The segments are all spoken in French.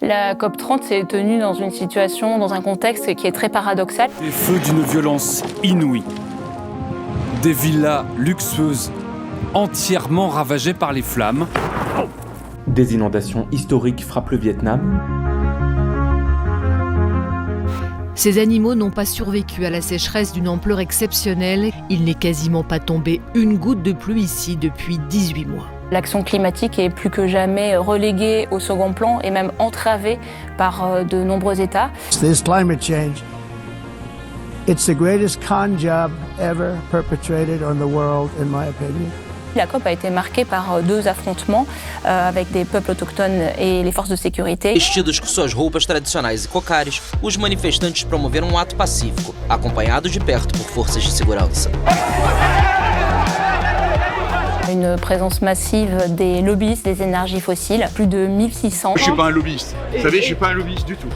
La COP30 s'est tenue dans une situation, dans un contexte qui est très paradoxal. Des feux d'une violence inouïe. Des villas luxueuses entièrement ravagées par les flammes. Des inondations historiques frappent le Vietnam. Ces animaux n'ont pas survécu à la sécheresse d'une ampleur exceptionnelle. Il n'est quasiment pas tombé une goutte de pluie ici depuis 18 mois. L'action climatique est plus que jamais reléguée au second plan et même entravée par de nombreux États. This climate change, it's the greatest con job ever perpetrated on the world, in my opinion. La COP a été marquée par deux affrontements avec des peuples autochtones et les forces de sécurité. Vestidos com suas roupas tradicionais e cocares, os manifestantes promoveram um ato pacífico, acompanhados de perto por forças de segurança. Une présence massive des lobbyistes des énergies fossiles, plus de 1600. Je ne suis pas un lobbyiste. Vous savez, je ne suis pas un lobbyiste du tout.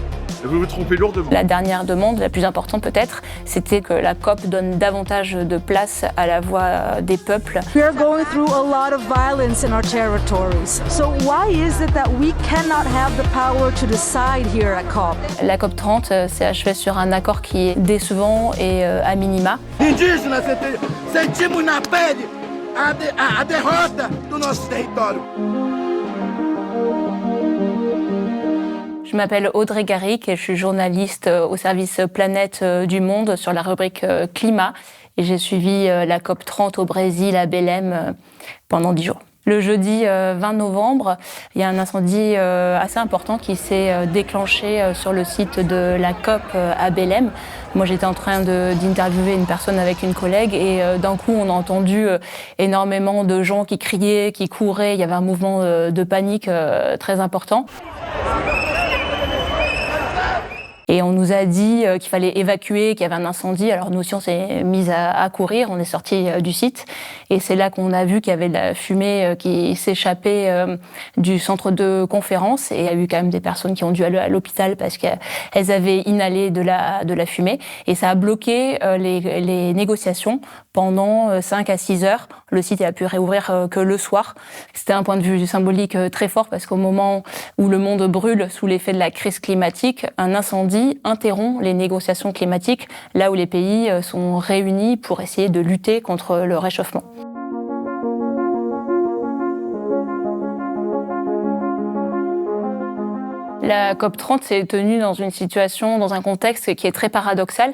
Vous vous trompez lourdement. La dernière demande, la plus importante peut-être, c'était que la COP donne davantage de place à la voix des peuples. We are going through a lot of violence in our territories. So why is it that we cannot have the power to decide here at COP? La COP30 s'est achevée sur un accord qui est décevant et à minima. Indígenas, sentimos na pele a derrota do nosso território. Je m'appelle Audrey Garrick et je suis journaliste au service Planète du Monde sur la rubrique Climat. Et j'ai suivi la COP30 au Brésil, à Belém, pendant 10 jours. Le jeudi 20 novembre, il y a un incendie assez important qui s'est déclenché sur le site de la COP à Belém. Moi, j'étais en train d'interviewer une personne avec une collègue et d'un coup, on a entendu énormément de gens qui criaient, qui couraient. Il y avait un mouvement de panique très important. Et on nous a dit qu'il fallait évacuer, qu'il y avait un incendie. Alors nous aussi, on s'est mis à courir, on est sortis du site. Et c'est là qu'on a vu qu'il y avait de la fumée qui s'échappait du centre de conférence. Et il y a eu quand même des personnes qui ont dû aller à l'hôpital parce qu'elles avaient inhalé de la fumée. Et ça a bloqué les négociations pendant 5 à 6 heures. Le site a pu réouvrir que le soir. C'était un point de vue symbolique très fort parce qu'au moment où le monde brûle sous l'effet de la crise climatique, un incendie interrompt les négociations climatiques, là où les pays sont réunis pour essayer de lutter contre le réchauffement. La COP30 s'est tenue dans une situation, dans un contexte qui est très paradoxal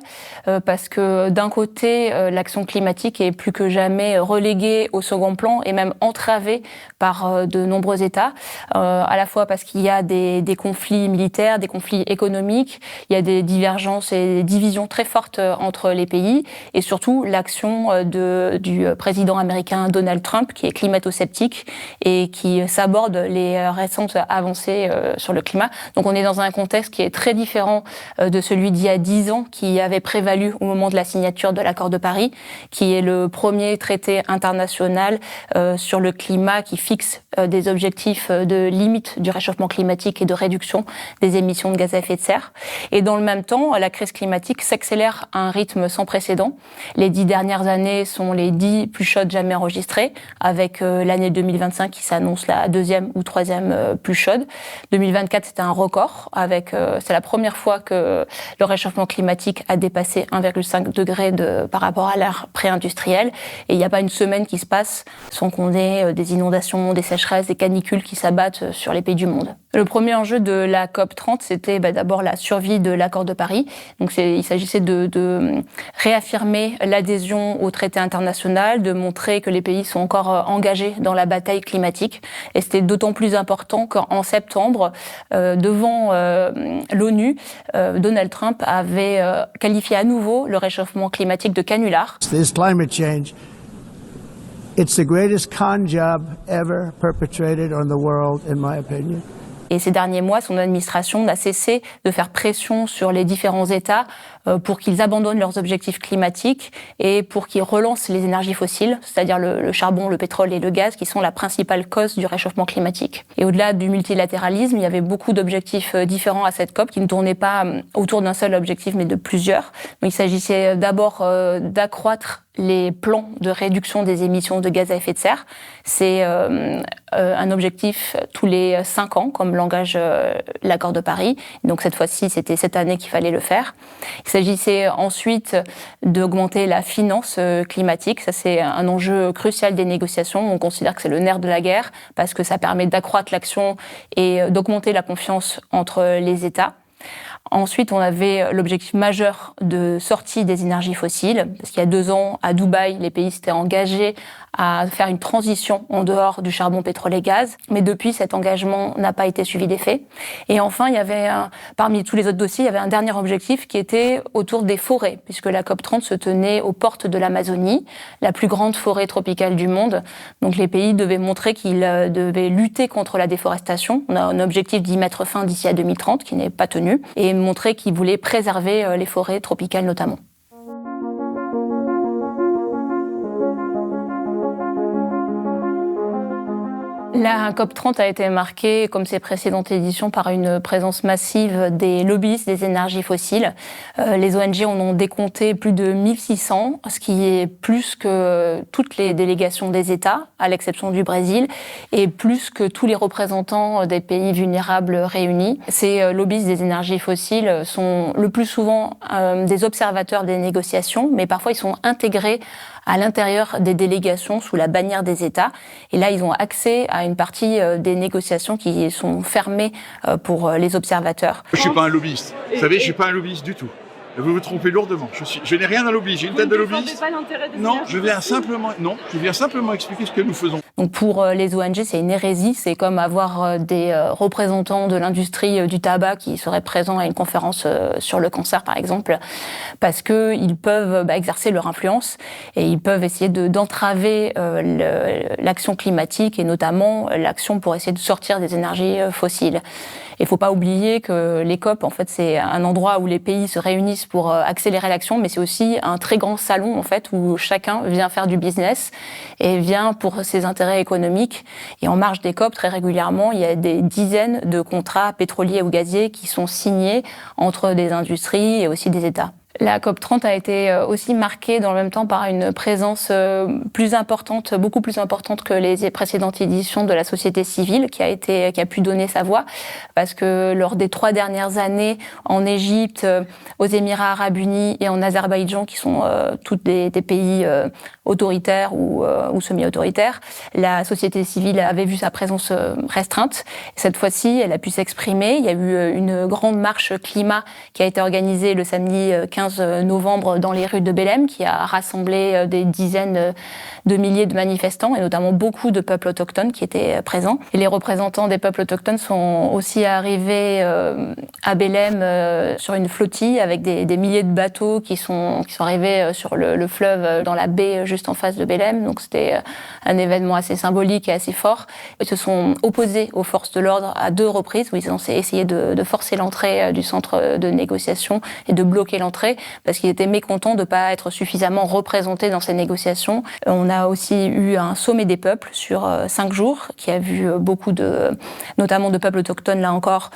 parce que d'un côté, l'action climatique est plus que jamais reléguée au second plan et même entravée par de nombreux États, à la fois parce qu'il y a des conflits militaires, des conflits économiques, il y a des divergences et des divisions très fortes entre les pays et surtout l'action du président américain Donald Trump qui est climato-sceptique et qui saborde les récentes avancées sur le climat. Donc on est dans un contexte qui est très différent de celui d'il y a 10 ans, qui avait prévalu au moment de la signature de l'accord de Paris, qui est le premier traité international sur le climat qui fixe des objectifs de limite du réchauffement climatique et de réduction des émissions de gaz à effet de serre. Et dans le même temps, la crise climatique s'accélère à un rythme sans précédent. Les 10 dernières années sont les 10 plus chaudes jamais enregistrées, avec l'année 2025 qui s'annonce la deuxième ou troisième plus chaude. 2024, c'était un record, c'est la première fois que le réchauffement climatique a dépassé 1,5 degré par rapport à l'ère pré-industrielle. Et il n'y a pas une semaine qui se passe sans qu'on ait des inondations, des sécheresses, des canicules qui s'abattent sur les pays du monde. Le premier enjeu de la COP30, c'était d'abord la survie de l'accord de Paris. Donc il s'agissait de réaffirmer l'adhésion au traité international, de montrer que les pays sont encore engagés dans la bataille climatique. Et c'était d'autant plus important qu'en septembre, devant l'ONU, Donald Trump avait qualifié à nouveau le réchauffement climatique de canular. This climate change, it's the greatest con job ever perpetrated on the world, in my opinion. Et ces derniers mois, son administration n'a cessé de faire pression sur les différents États pour qu'ils abandonnent leurs objectifs climatiques et pour qu'ils relancent les énergies fossiles, c'est-à-dire le charbon, le pétrole et le gaz, qui sont la principale cause du réchauffement climatique. Et au-delà du multilatéralisme, il y avait beaucoup d'objectifs différents à cette COP qui ne tournaient pas autour d'un seul objectif, mais de plusieurs. Donc, il s'agissait d'abord d'accroître les plans de réduction des émissions de gaz à effet de serre. C'est un objectif tous les 5 ans, comme l'engage l'accord de Paris. Donc cette fois-ci, c'était cette année qu'il fallait le faire. Il s'agissait ensuite d'augmenter la finance climatique. Ça, c'est un enjeu crucial des négociations. On considère que c'est le nerf de la guerre parce que ça permet d'accroître l'action et d'augmenter la confiance entre les États. Ensuite, on avait l'objectif majeur de sortie des énergies fossiles, parce qu'il y a 2 ans, à Dubaï, les pays s'étaient engagés à faire une transition en dehors du charbon, pétrole et gaz. Mais depuis, cet engagement n'a pas été suivi d'effet. Et enfin, il y avait, parmi tous les autres dossiers, il y avait un dernier objectif qui était autour des forêts, puisque la COP30 se tenait aux portes de l'Amazonie, la plus grande forêt tropicale du monde. Donc les pays devaient montrer qu'ils devaient lutter contre la déforestation. On a un objectif d'y mettre fin d'ici à 2030, qui n'est pas tenu, et montrer qu'ils voulaient préserver les forêts tropicales notamment. La COP30 a été marquée, comme ses précédentes éditions, par une présence massive des lobbyistes des énergies fossiles. Les ONG en ont décompté plus de 1600, ce qui est plus que toutes les délégations des États, à l'exception du Brésil, et plus que tous les représentants des pays vulnérables réunis. Ces lobbyistes des énergies fossiles sont le plus souvent des observateurs des négociations, mais parfois ils sont intégrés à l'intérieur des délégations sous la bannière des États. Et là, ils ont accès à une partie des négociations qui sont fermées pour les observateurs. Je ne suis pas un lobbyiste. Vous savez, je ne suis pas un lobbyiste du tout. Vous vous trompez lourdement. Je n'ai rien à lobbyiste. J'ai une tête de lobbyiste. Pas l'intérêt des non, je viens simplement expliquer ce que nous faisons. Donc pour les ONG, c'est une hérésie. C'est comme avoir des représentants de l'industrie du tabac qui seraient présents à une conférence sur le cancer, par exemple, parce qu'ils peuvent exercer leur influence et ils peuvent essayer d'entraver l'action climatique et notamment l'action pour essayer de sortir des énergies fossiles. Il ne faut pas oublier que les COP, en fait, c'est un endroit où les pays se réunissent pour accélérer l'action, mais c'est aussi un très grand salon, en fait, où chacun vient faire du business et vient pour ses intérêts économiques. Et en marge des COP, très régulièrement, il y a des dizaines de contrats pétroliers ou gaziers qui sont signés entre des industries et aussi des États. La COP30 a été aussi marquée dans le même temps par une présence plus importante, beaucoup plus importante que les précédentes éditions de la société civile qui a pu donner sa voix, parce que lors des 3 dernières années en Égypte, aux Émirats arabes unis et en Azerbaïdjan, qui sont tous des pays autoritaires ou semi-autoritaires, la société civile avait vu sa présence restreinte. Cette fois-ci, elle a pu s'exprimer. Il y a eu une grande marche climat qui a été organisée le samedi 15 novembre dans les rues de Belém, qui a rassemblé des dizaines de milliers de manifestants, et notamment beaucoup de peuples autochtones qui étaient présents. Et les représentants des peuples autochtones sont aussi arrivés à Belém sur une flottille avec des milliers de bateaux qui sont arrivés sur le fleuve, dans la baie juste en face de Belém. Donc c'était un événement assez symbolique et assez fort. Ils se sont opposés aux forces de l'ordre à 2 reprises, où ils ont essayé de forcer l'entrée du centre de négociation et de bloquer l'entrée, parce qu'ils étaient mécontents de ne pas être suffisamment représentés dans ces négociations. On a aussi eu un sommet des peuples sur 5 jours, qui a vu beaucoup notamment de peuples autochtones, là encore,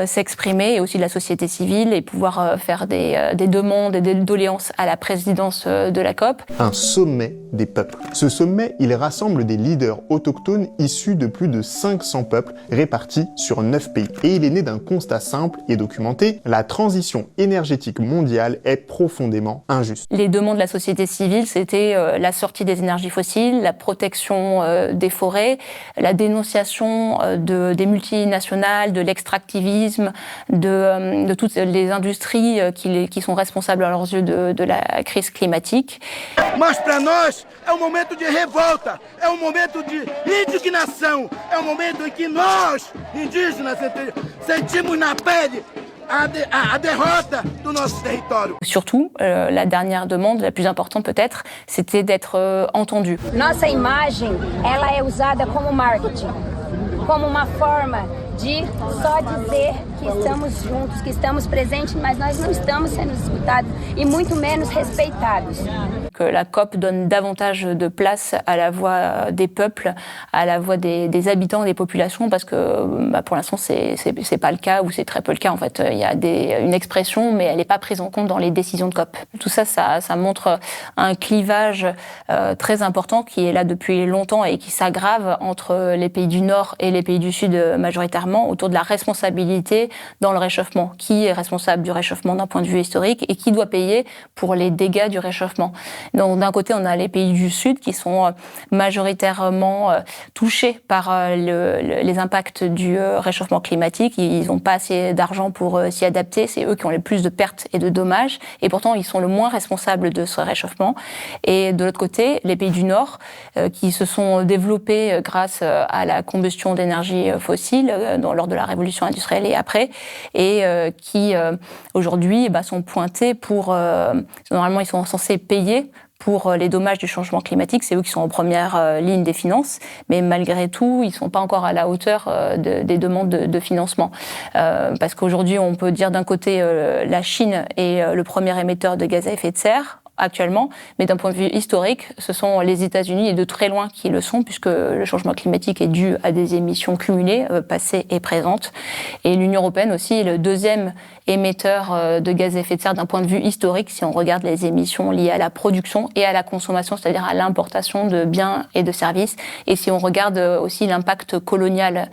s'exprimer, et aussi de la société civile, et pouvoir faire des demandes et des doléances à la présidence de la COP. Un sommet des peuples. Ce sommet, il rassemble des leaders autochtones issus de plus de 500 peuples répartis sur 9 pays. Et il est né d'un constat simple et documenté: la transition énergétique mondiale est profondément injuste. Les demandes de la société civile, c'était la sortie des énergies fossiles, la protection des forêts, la dénonciation des multinationales, de l'extractivisme, de toutes les industries qui sont responsables à leurs yeux de la crise climatique. Mas para nós é momento de revolta, é momento de indignação, é momento em que nós, indígenas, sentimos na pele a derrota do nosso território. Surtout, la dernière demande, la plus importante peut-être, c'était d'être entendu. Nossa imagem, ela é usada como marketing, como uma forma de só dizer que estamos juntos, que estamos presentes, mas nós não estamos sendo escutados e muito menos respeitados. Que la COP donne davantage de place à la voix des peuples, à la voix des habitants, des populations, parce que pour l'instant c'est pas le cas, ou c'est très peu le cas en fait. Il y a une expression, mais elle n'est pas prise en compte dans les décisions de COP. Tout ça, ça montre un clivage très important qui est là depuis longtemps et qui s'aggrave entre les pays du Nord et les pays du Sud majoritairement, autour de la responsabilité dans le réchauffement. Qui est responsable du réchauffement d'un point de vue historique et qui doit payer pour les dégâts du réchauffement. Donc d'un côté, on a les pays du Sud qui sont majoritairement touchés par les impacts du réchauffement climatique. Ils n'ont pas assez d'argent pour s'y adapter. C'est eux qui ont le plus de pertes et de dommages. Et pourtant, ils sont le moins responsables de ce réchauffement. Et de l'autre côté, les pays du Nord qui se sont développés grâce à la combustion d'énergie fossile lors de la révolution industrielle et après, et qui aujourd'hui sont pointés pour... normalement, ils sont censés payer pour les dommages du changement climatique. C'est eux qui sont en première ligne des finances, mais malgré tout, ils ne sont pas encore à la hauteur des demandes de financement. Parce qu'aujourd'hui, on peut dire d'un côté, la Chine est le premier émetteur de gaz à effet de serre, actuellement, mais d'un point de vue historique, ce sont les États-Unis et de très loin qui le sont, puisque le changement climatique est dû à des émissions cumulées, passées et présentes. Et l'Union européenne aussi est le deuxième émetteur de gaz à effet de serre d'un point de vue historique, si on regarde les émissions liées à la production et à la consommation, c'est-à-dire à l'importation de biens et de services, et si on regarde aussi l'impact colonial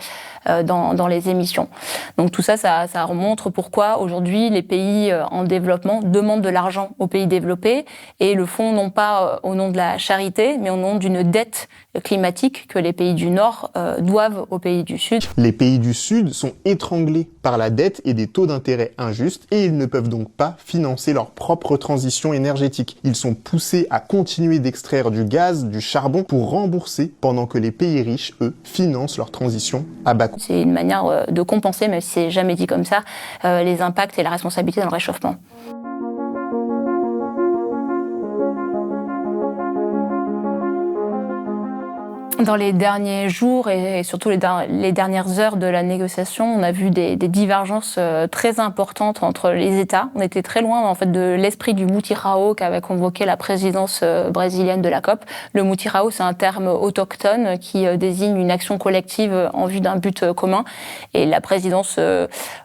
dans les émissions. Donc tout ça, ça montre pourquoi aujourd'hui les pays en développement demandent de l'argent aux pays développés et le font non pas au nom de la charité, mais au nom d'une dette climatique que les pays du Nord doivent aux pays du Sud. Les pays du Sud sont étranglés par la dette et des taux d'intérêt injustes et ils ne peuvent donc pas financer leur propre transition énergétique. Ils sont poussés à continuer d'extraire du gaz, du charbon pour rembourser pendant que les pays riches, eux, financent leur transition à bas coût. C'est une manière de compenser, même si c'est jamais dit comme ça, les impacts et la responsabilité dans le réchauffement. Dans les derniers jours et surtout les dernières heures de la négociation, on a vu des divergences très importantes entre les États. On était très loin en fait de l'esprit du mutirão qu'avait convoqué la présidence brésilienne de la COP. Le mutirão, c'est un terme autochtone qui désigne une action collective en vue d'un but commun. Et la présidence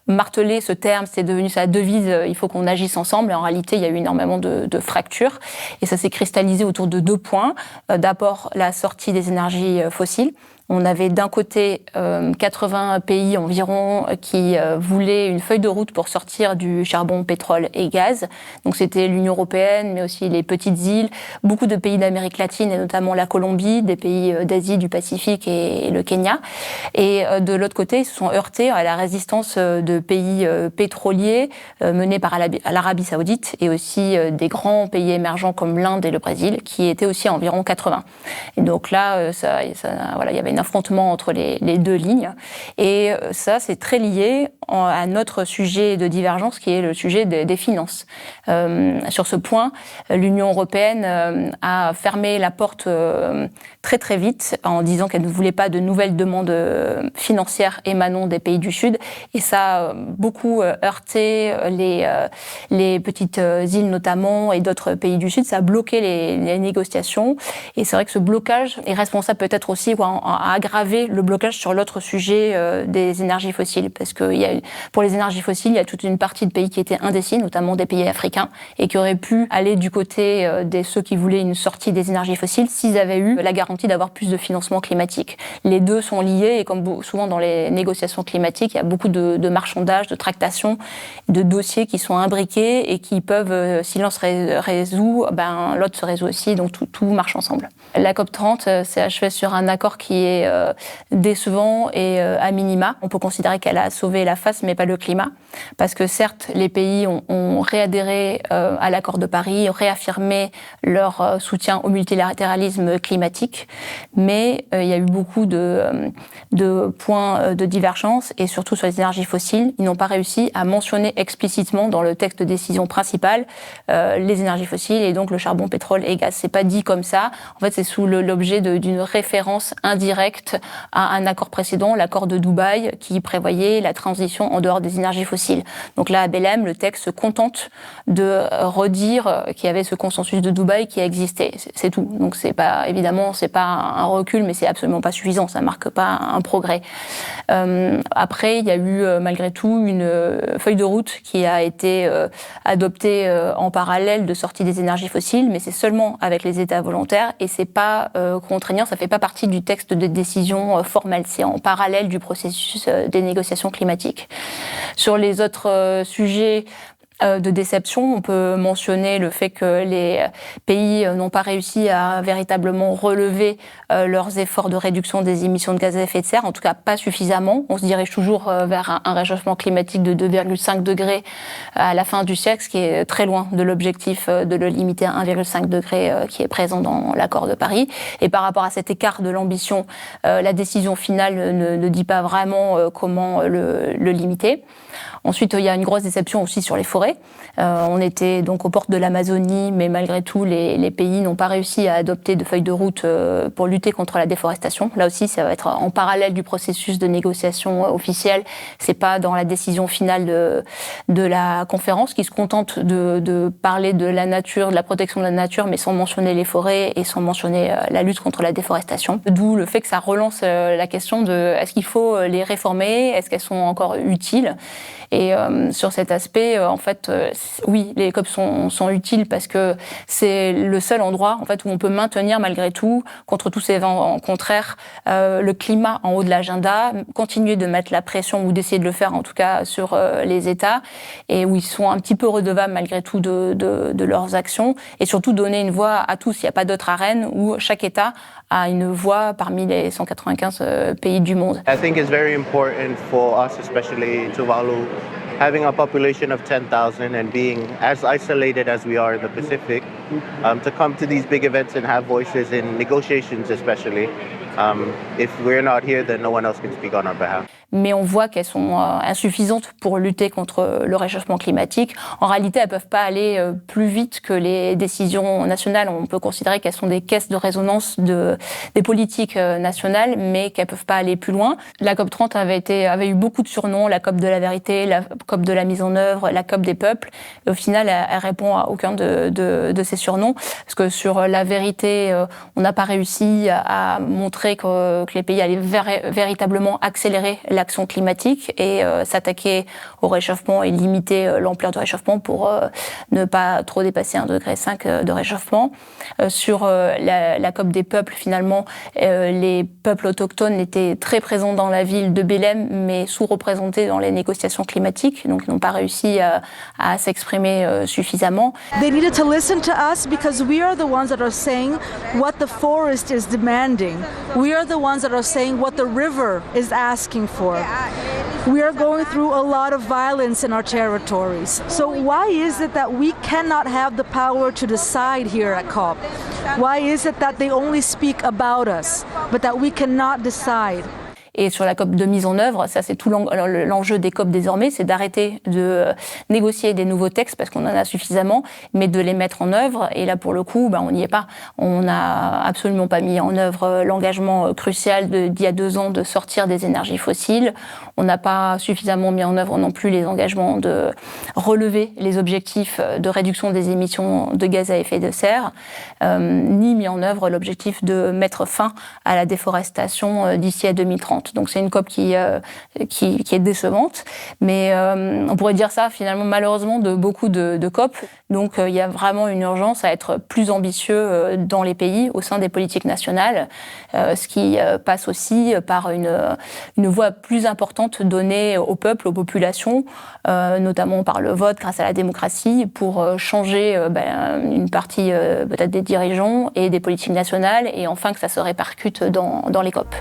martelait ce terme, c'est devenu sa devise. Il faut qu'on agisse ensemble. Et en réalité, il y a eu énormément de fractures. Et ça s'est cristallisé autour de 2 points. D'abord, la sortie des énergies fossiles. On avait d'un côté 80 pays environ qui voulaient une feuille de route pour sortir du charbon, pétrole et gaz. Donc c'était l'Union européenne, mais aussi les petites îles, beaucoup de pays d'Amérique latine et notamment la Colombie, des pays d'Asie, du Pacifique et le Kenya. Et de l'autre côté, ils se sont heurtés à la résistance de pays pétroliers menés par l'Arabie Saoudite et aussi des grands pays émergents comme l'Inde et le Brésil, qui étaient aussi à environ 80. Et donc là, il y avait une affrontement entre les 2 lignes. Et ça, c'est très lié à notre sujet de divergence, qui est le sujet des finances. Sur ce point, l'Union européenne a fermé la porte très très vite en disant qu'elle ne voulait pas de nouvelles demandes financières émanant des pays du Sud. Et ça a beaucoup heurté les petites îles notamment et d'autres pays du Sud. Ça a bloqué les négociations. Et c'est vrai que ce blocage est responsable peut-être aussi à aggraver le blocage sur l'autre sujet des énergies fossiles. Parce que pour les énergies fossiles, il y a toute une partie de pays qui étaient indécis, notamment des pays africains, et qui auraient pu aller du côté de ceux qui voulaient une sortie des énergies fossiles s'ils avaient eu la garantie d'avoir plus de financement climatique. Les deux sont liés, et comme souvent dans les négociations climatiques, il y a beaucoup de marchandage, de tractations, de dossiers qui sont imbriqués et qui peuvent, si l'un se résout, l'autre se résout aussi, donc tout marche ensemble. La COP30 s'est achevée sur un accord qui est décevant et à minima. On peut considérer qu'elle a sauvé la face, mais pas le climat. Parce que certes, les pays ont réadhéré à l'accord de Paris, ont réaffirmé leur soutien au multilatéralisme climatique, mais il y a eu beaucoup de points de divergence, et surtout sur les énergies fossiles. Ils n'ont pas réussi à mentionner explicitement dans le texte de décision principale les énergies fossiles, et donc le charbon, pétrole et gaz. C'est pas dit comme ça. En fait, c'est sous l'objet d'une référence indirecte directe à un accord précédent, l'accord de Dubaï, qui prévoyait la transition en dehors des énergies fossiles. Donc là, à Belém, le texte se contente de redire qu'il y avait ce consensus de Dubaï qui a existé. C'est tout. Donc évidemment, c'est pas un recul, mais c'est absolument pas suffisant. Ça marque pas un progrès. Après, il y a eu malgré tout une feuille de route qui a été adoptée en parallèle de sortie des énergies fossiles, mais c'est seulement avec les États volontaires et c'est pas contraignant. Ça fait pas partie du texte de décision formelle. C'est en parallèle du processus des négociations climatiques. Sur les autres sujets de déception, on peut mentionner le fait que les pays n'ont pas réussi à véritablement relever leurs efforts de réduction des émissions de gaz à effet de serre, en tout cas pas suffisamment. On se dirige toujours vers un réchauffement climatique de 2,5 degrés à la fin du siècle, ce qui est très loin de l'objectif de le limiter à 1,5 degré qui est présent dans l'accord de Paris. Et par rapport à cet écart de l'ambition, la décision finale ne dit pas vraiment comment le limiter. Ensuite, il y a une grosse déception aussi sur les forêts. On était donc aux portes de l'Amazonie, mais malgré tout, les pays n'ont pas réussi à adopter de feuille de route pour lutter contre la déforestation. Là aussi, ça va être en parallèle du processus de négociation officielle. C'est pas dans la décision finale de la conférence qui se contente de parler de la nature, de la protection de la nature, mais sans mentionner les forêts et sans mentionner la lutte contre la déforestation. D'où le fait que ça relance la question de est-ce qu'il faut les réformer, est-ce qu'elles sont encore utiles ? Et sur cet aspect, en fait, oui, les COP sont utiles parce que c'est le seul endroit en fait où on peut maintenir malgré tout, contre tous ces vents contraires, le climat en haut de l'agenda, continuer de mettre la pression ou d'essayer de le faire en tout cas sur les États, et où ils sont un petit peu redevables malgré tout de leurs actions, et surtout donner une voix à tous. Il n'y a pas d'autre arène où chaque État a une voix parmi les 195 pays du monde. I think it's very important for us, especially in Tuvalu, having a population of 10,000 and being as isolated as we are in the Pacific, to come to these big events and have voices in negotiations especially. If we're not here, then no one else can speak on our behalf. Mais on voit qu'elles sont insuffisantes pour lutter contre le réchauffement climatique. En réalité, elles ne peuvent pas aller plus vite que les décisions nationales. On peut considérer qu'elles sont des caisses de résonance des politiques nationales, mais qu'elles ne peuvent pas aller plus loin. La COP30 avait eu beaucoup de surnoms, la COP de la vérité, la COP de la mise en œuvre, la COP des peuples. Et au final, elle répond à aucun de ces surnoms. Parce que sur la vérité, on n'a pas réussi à montrer que les pays allaient véritablement accélérer l'action climatique et s'attaquer au réchauffement et limiter l'ampleur du réchauffement pour ne pas trop dépasser 1,5 degré de réchauffement. Sur la COP des peuples, finalement, les peuples autochtones étaient très présents dans la ville de Belém, mais sous-représentés dans les négociations climatiques, donc ils n'ont pas réussi à s'exprimer suffisamment. They needed to listen to us because we are the ones that are saying what the forest is demanding. We are the ones that are saying what the river is asking for. We are going through a lot of violence in our territories. So why is it that we cannot have the power to decide here at COP? Why is it that they only speak about us, but that we cannot decide? Et sur la COP de mise en œuvre, ça c'est tout l'enjeu des COP désormais, c'est d'arrêter de négocier des nouveaux textes parce qu'on en a suffisamment, mais de les mettre en œuvre. Et là pour le coup, on n'y est pas. On n'a absolument pas mis en œuvre l'engagement crucial d'il y a 2 ans de sortir des énergies fossiles. On n'a pas suffisamment mis en œuvre non plus les engagements de relever les objectifs de réduction des émissions de gaz à effet de serre, ni mis en œuvre l'objectif de mettre fin à la déforestation d'ici à 2030. Donc c'est une COP qui est décevante, mais on pourrait dire ça finalement malheureusement de beaucoup de COP. Donc il y a vraiment une urgence à être plus ambitieux dans les pays, au sein des politiques nationales, ce qui passe aussi par une voix plus importante donnée aux peuples, aux populations, notamment par le vote grâce à la démocratie, pour changer une partie peut-être des dirigeants et des politiques nationales, et enfin que ça se répercute dans les COP.